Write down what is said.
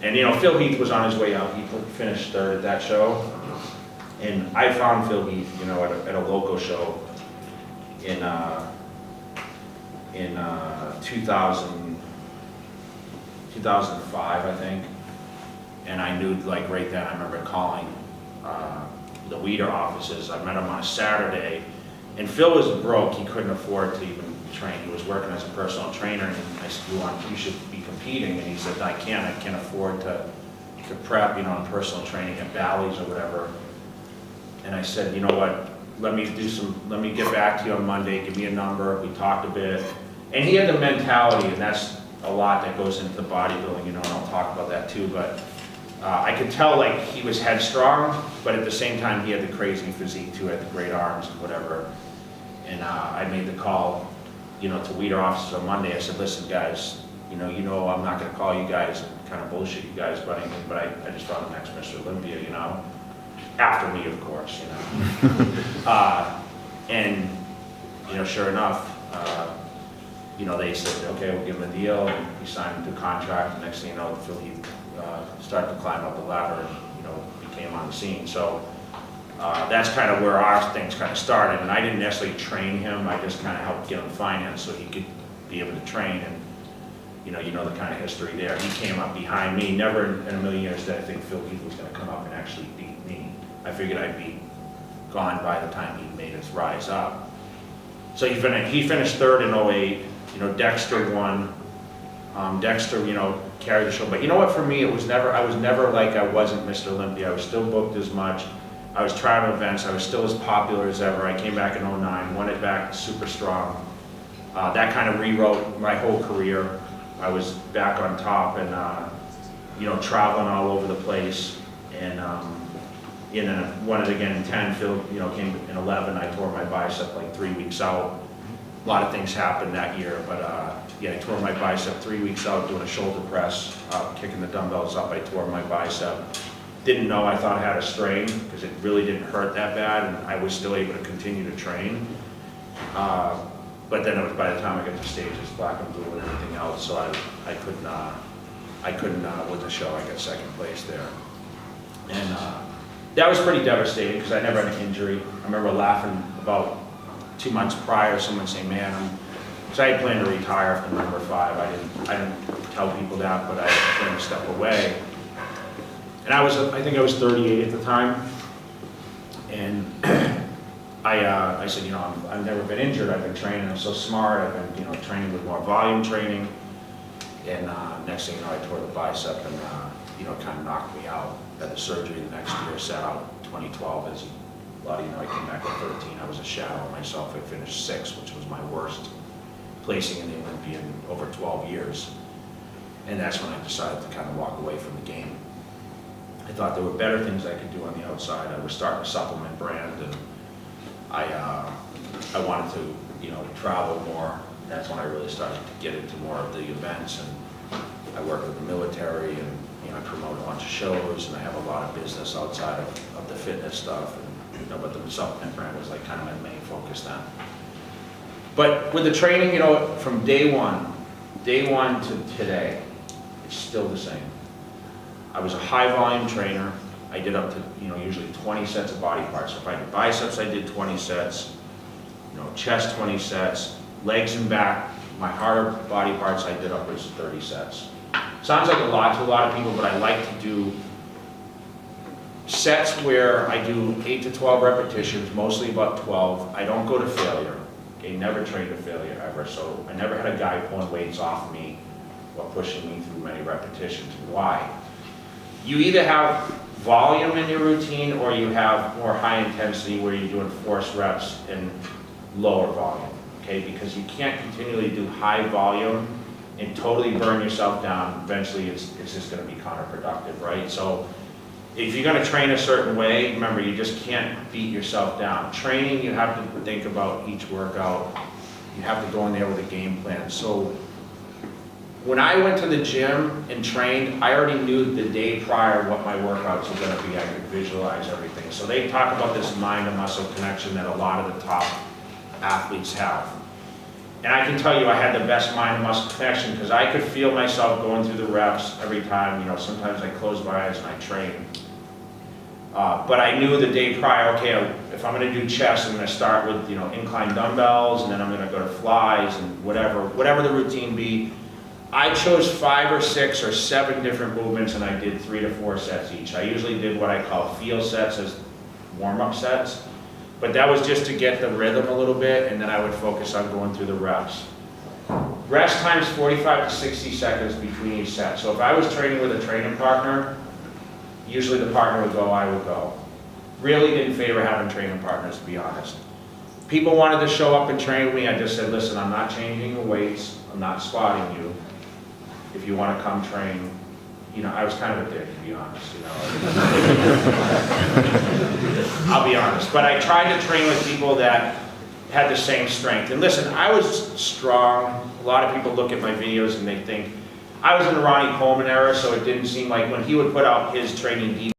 And Phil Heath was on his way up. He finished third at that show. And I found Phil Heath, at a local show in 2005, I think. And I knew, like, right then, I remember calling the Weeder offices. I met him on a Saturday, and Phil was broke. He couldn't afford to even train. He was working as a personal trainer, and I said, you should be competing. And he said, I can't afford to prep, on personal training at Bally's or whatever. And I said, you know what, let me get back to you on Monday, give me a number. We talked a bit. And he had the mentality, and that's a lot that goes into bodybuilding, and I'll talk about that too, but I could tell, like, he was headstrong, but at the same time he had the crazy physique too, had the great arms and whatever. And I made the call, to Weeder offices on Monday. I said, listen guys, I'm not gonna call you guys and kind of bullshit you guys about anything, but I just found the next Mr. Olympia, after me, of course, and, sure enough, they said, okay, we'll give him a deal, and he signed the contract, and next thing you know, Phil Heath started to climb up the ladder and, became on the scene. So that's kind of where our things kind of started, and I didn't necessarily train him, I just kind of helped get him financed so he could be able to train, and you know the kind of history there. He came up behind me. Never in a million years did I think Phil Heath was going to come up and actually beat me. I figured I'd be gone by the time he made his rise up. So he finished third in 08. Dexter won. Dexter, carried the show. But you know what? For me, I was never like I wasn't Mr. Olympia. I was still booked as much. I was traveling events. I was still as popular as ever. I came back in 09, won it back super strong. That kind of rewrote my whole career. I was back on top and, traveling all over the place. And won it again in 10. Phil, came in 11. I tore my bicep like 3 weeks out. A lot of things happened that year, but I tore my bicep 3 weeks out doing a shoulder press, kicking the dumbbells up. I tore my bicep. Didn't know, I thought I had a strain because it really didn't hurt that bad, and I was still able to continue to train. But then it was by the time I got to stages, black and blue and everything else, so I couldn't win the show. I got second place there. And that was pretty devastating because I never had an injury. I remember laughing about 2 months prior, someone saying, man, because I had planned to retire after number 5. I didn't tell people that, but I planned to step away. And I think I was 38 at the time. And I said, I've never been injured. I've been training. I'm so smart. I've been, training with more volume training. And next thing you know, I tore the bicep and, it kind of knocked me out. Had the surgery the next year, sat out 2012. As a lot of you know, I came back at 13. I was a shadow of myself. I finished 6th, which was my worst placing in the Olympia in over 12 years. And that's when I decided to kind of walk away from the game. I thought there were better things I could do on the outside. I was starting a supplement brand, and I wanted to, travel more. That's when I really started to get into more of the events, and I work with the military, and I promote a bunch of shows, and I have a lot of business outside of the fitness stuff. And, but the supplement brand was like kind of my main focus then. But with the training, from day one to today, it's still the same. I was a high volume trainer. I did up to, usually 20 sets of body parts. So if I did biceps, I did 20 sets, chest 20 sets, legs and back, my harder body parts I did upwards of 30 sets. Sounds like a lot to a lot of people, but I like to do sets where I do 8 to 12 repetitions, mostly about 12. I don't go to failure. Okay, never trained to failure ever. So I never had a guy pulling weights off me or pushing me through many repetitions. Why? You either have volume in your routine or you have more high intensity where you're doing forced reps and lower volume, okay? Because you can't continually do high volume and totally burn yourself down. Eventually it's just gonna be counterproductive, right? So if you're gonna train a certain way, remember, you just can't beat yourself down. Training, you have to think about each workout. You have to go in there with a game plan. So when I went to the gym and trained, I already knew the day prior what my workouts were gonna be. I could visualize everything. So they talk about this mind to muscle connection that a lot of the top athletes have. And I can tell you, I had the best mind and muscle connection because I could feel myself going through the reps every time. You know, sometimes I close my eyes and I train. But I knew the day prior, okay, if I'm going to do chest, I'm going to start with, you know, incline dumbbells, and then I'm going to go to flies and whatever the routine be. I chose 5 or 6 or 7 different movements, and I did 3 to 4 sets each. I usually did what I call feel sets as warm-up sets, but that was just to get the rhythm a little bit, and then I would focus on going through the reps. Rest time's 45 to 60 seconds between each set. So if I was training with a training partner, usually the partner would go, I would go. Really didn't favor having training partners, to be honest. People wanted to show up and train with me. I just said, listen, I'm not changing the weights. I'm not spotting you. If you want to come train, you know, I was kind of a dick, to be honest, you know. I'll be honest. But I tried to train with people that had the same strength. And listen, I was strong. A lot of people look at my videos and they think, I was in the Ronnie Coleman era, so it didn't seem like when he would put out his training